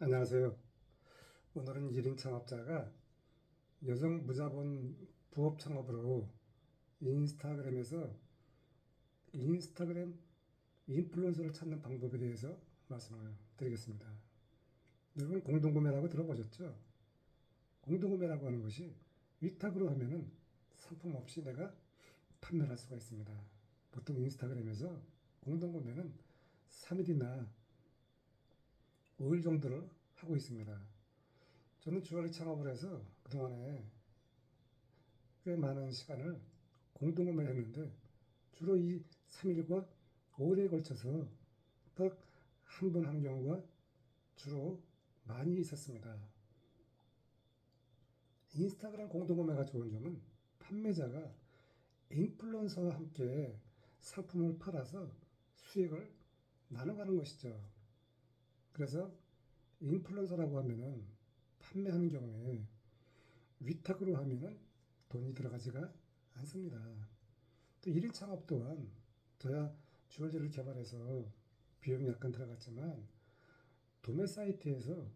안녕하세요. 오늘은 1인 창업자가 여성 무자본 부업 창업으로 인스타그램에서 인스타그램 인플루언서를 찾는 방법에 대해서 말씀을 드리겠습니다. 여러분 공동구매라고 들어보셨죠? 공동구매라고 하는 것이 위탁으로 하면은 상품 없이 내가 판매를 할 수가 있습니다. 보통 인스타그램에서 공동구매는 3일이나 5일 정도를 하고 있습니다. 저는 주얼리 창업을 해서 그동안에 꽤 많은 시간을 공동구매를 했는데 주로 이 3일과 5일에 걸쳐서 딱 한 번 한 경우가 주로 많이 있었습니다. 인스타그램 공동구매가 좋은 점은 판매자가 인플루언서와 함께 상품을 팔아서 수익을 나눠가는 것이죠. 그래서 인플루언서라고 하면은 판매하는 경우에 위탁으로 하면은 돈이 들어가지가 않습니다. 또 1인 창업 또한 저야 주얼리를 개발해서 비용이 약간 들어갔지만 도매 사이트에서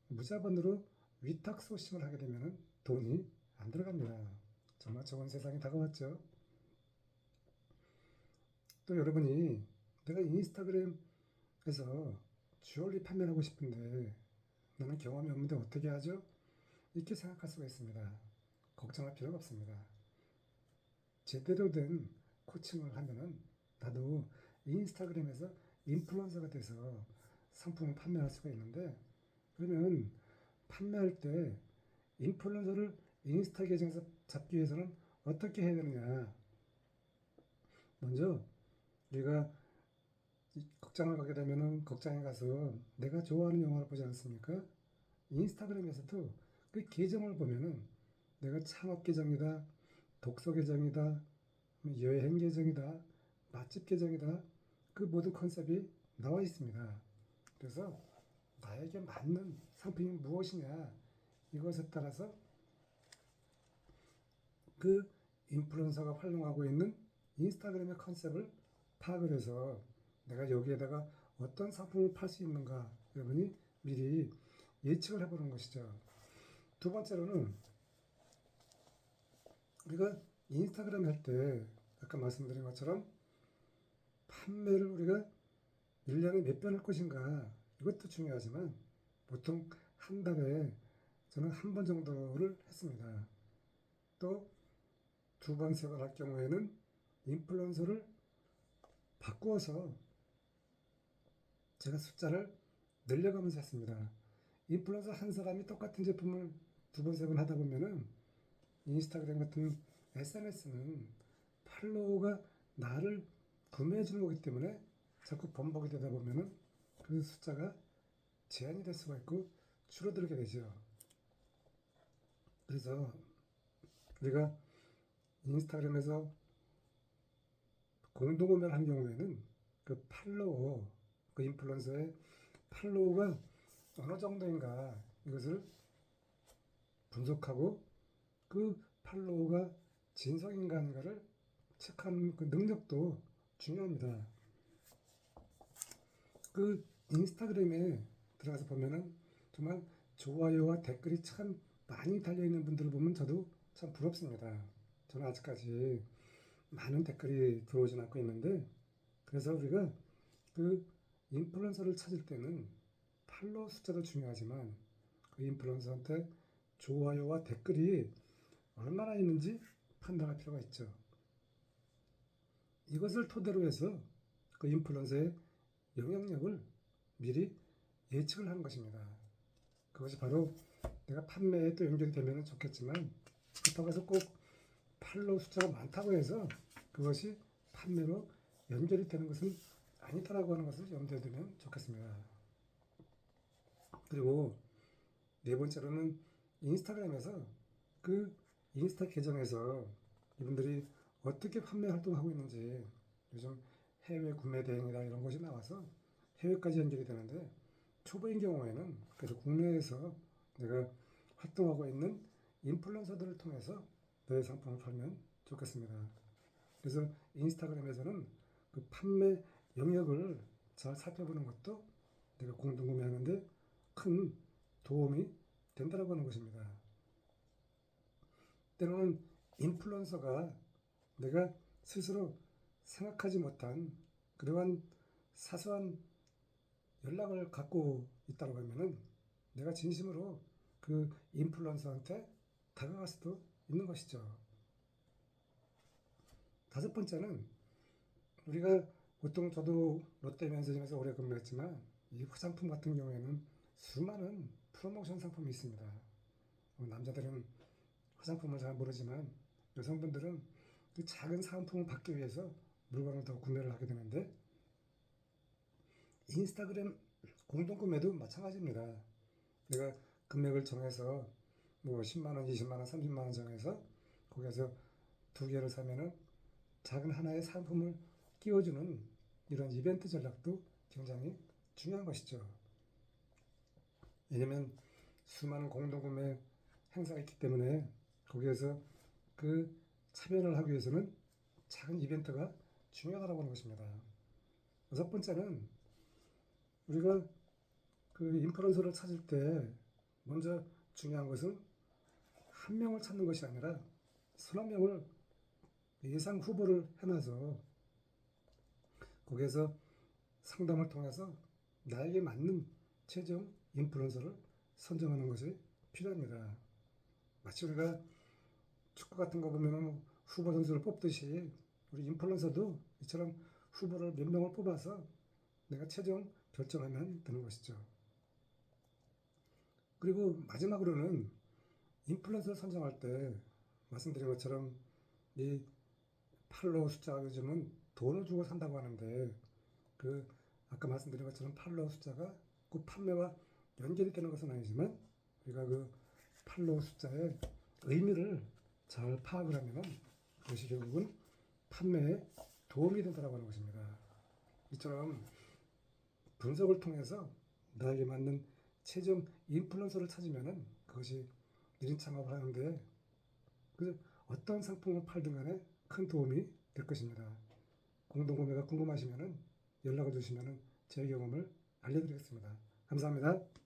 무자본으로 위탁 소싱을 하게 되면 돈이 안 들어갑니다. 정말 좋은 세상이 다가왔죠. 또 여러분이 내가 인스타그램에서 주얼리 판매를 하고 싶은데 나는 경험이 없는데 어떻게 하죠? 이렇게 생각할 수가 있습니다. 걱정할 필요가 없습니다. 제대로 된 코칭을 하면은 나도 인스타그램에서 인플루언서가 돼서 상품을 판매할 수가 있는데 그러면 판매할 때 인플루언서를 인스타 계정에서 잡기 위해서는 어떻게 해야 되느냐. 먼저 우리가 극장을 가게 되면은 극장에 가서 내가 좋아하는 영화를 보지 않습니까? 인스타그램에서도 그 계정을 보면은 내가 창업 계정이다, 독서 계정이다, 여행 계정이다, 맛집 계정이다, 그 모든 컨셉이 나와 있습니다. 그래서 나에게 맞는 상품이 무엇이냐 이것에 따라서 그 인플루언서가 활용하고 있는 인스타그램의 컨셉을 파악을 해서 내가 여기에다가 어떤 상품을 팔 수 있는가 여러분이 미리 예측을 해보는 것이죠. 두 번째로는 우리가 인스타그램 할 때 아까 말씀드린 것처럼 판매를 우리가 1년에 몇 번 할 것인가 이것도 중요하지만 보통 한 달에 저는 한 번 정도를 했습니다. 또 두 번, 세 번 할 경우에는 인플루언서를 바꾸어서 제가 숫자를 늘려가면서 했습니다. 인플루언서 한 사람이 똑같은 제품을 두 번, 세 번 하다 보면은 인스타그램 같은 SNS는 팔로워가 나를 구매해 주는 거기 때문에 자꾸 번복이 되다 보면은 그 숫자가 제한이 될 수가 있고 줄어들게 되죠. 그래서 우리가 인스타그램에서 공동구매를 한 경우에는 그 팔로워, 그 인플루언서의 팔로워가 어느 정도인가 이것을 분석하고 그 팔로워가 진성인가 아닌가를 체크하는 그 능력도 중요합니다. 그 인스타그램에 들어가서 보면은 정말 좋아요와 댓글이 참 많이 달려있는 분들을 보면 저도 참 부럽습니다. 저는 아직까지 많은 댓글이 들어오진 않고 있는데 그래서 우리가 그 인플루언서를 찾을 때는 팔로워 숫자도 중요하지만 그 인플루언서한테 좋아요와 댓글이 얼마나 있는지 판단할 필요가 있죠. 이것을 토대로 해서 그 인플루언서의 영향력을 미리 예측을 하는 것입니다. 그것이 바로 내가 판매에 또 연결이 되면 좋겠지만 그렇다고 해서 꼭 팔로우 숫자가 많다고 해서 그것이 판매로 연결이 되는 것은 아니다라고 하는 것을 염두에 두면 좋겠습니다. 그리고 네 번째로는 인스타그램에서 그 인스타 계정에서 이분들이 어떻게 판매 활동하고 있는지 요즘 해외 구매 대행이다 이런 것이 나와서 해외까지 연결이 되는데 초보인 경우에는 그래서 국내에서 내가 활동하고 있는 인플루언서들을 통해서 너의 상품을 팔면 좋겠습니다. 그래서 인스타그램에서는 그 판매 영역을 잘 살펴보는 것도 내가 공동구매하는데 큰 도움이 된다고 하는 것입니다. 때로는 인플루언서가 내가 스스로 생각하지 못한 그러한 사소한 연락을 갖고 있다고 하면은 내가 진심으로 그 인플루언서한테 다가갈 수도 있는 것이죠. 다섯 번째는 우리가 보통 저도 롯데면세점에서 오래 근무했지만 이 화장품 같은 경우에는 수많은 프로모션 상품이 있습니다. 남자들은 화장품을 잘 모르지만 여성분들은 그 작은 사은품을 받기 위해서 물건을 더 구매를 하게 되는데 인스타그램 공동 구매도 마찬가지입니다. 내가 금액을 정해서 뭐 10만 원, 20만 원, 30만 원 정해서 거기에서 두 개를 사면은 작은 하나의 상품을 끼워주는 이런 이벤트 전략도 굉장히 중요한 것이죠. 왜냐면 수많은 공동구매 행사가 있기 때문에 거기에서 그 참여를 하기 위해서는 작은 이벤트가 중요하다고 하는 것입니다. 여섯 번째는 우리가 그 인플루언서를 찾을 때 먼저 중요한 것은 한 명을 찾는 것이 아니라 서너 명을 예상 후보를 해놔서 거기에서 상담을 통해서 나에게 맞는 최종 인플루언서를 선정하는 것이 필요합니다. 마치 우리가 축구 같은 거 보면 후보 선수를 뽑듯이 우리 인플루언서도 이처럼 후보를 몇 명을 뽑아서 내가 최종 결정하면 되는 것이죠. 그리고 마지막으로는 인플루언서를 선정할 때 말씀드린 것처럼 이 팔로워 숫자가 요즘은 돈을 주고 산다고 하는데 그 아까 말씀드린 것처럼 팔로워 숫자가 그 판매와 연결이 되는 것은 아니지만 우리가 그 팔로워 숫자의 의미를 잘 파악을 하면 그것이 결국은 판매에 도움이 된다고 하는 것입니다. 이처럼 분석을 통해서 나에게 맞는 최종 인플루언서를 찾으면 그것이 1인 창업을 하는데 그 어떤 상품을 팔든 간에 큰 도움이 될 것입니다. 공동구매가 궁금하시면 연락을 주시면 제 경험을 알려드리겠습니다. 감사합니다.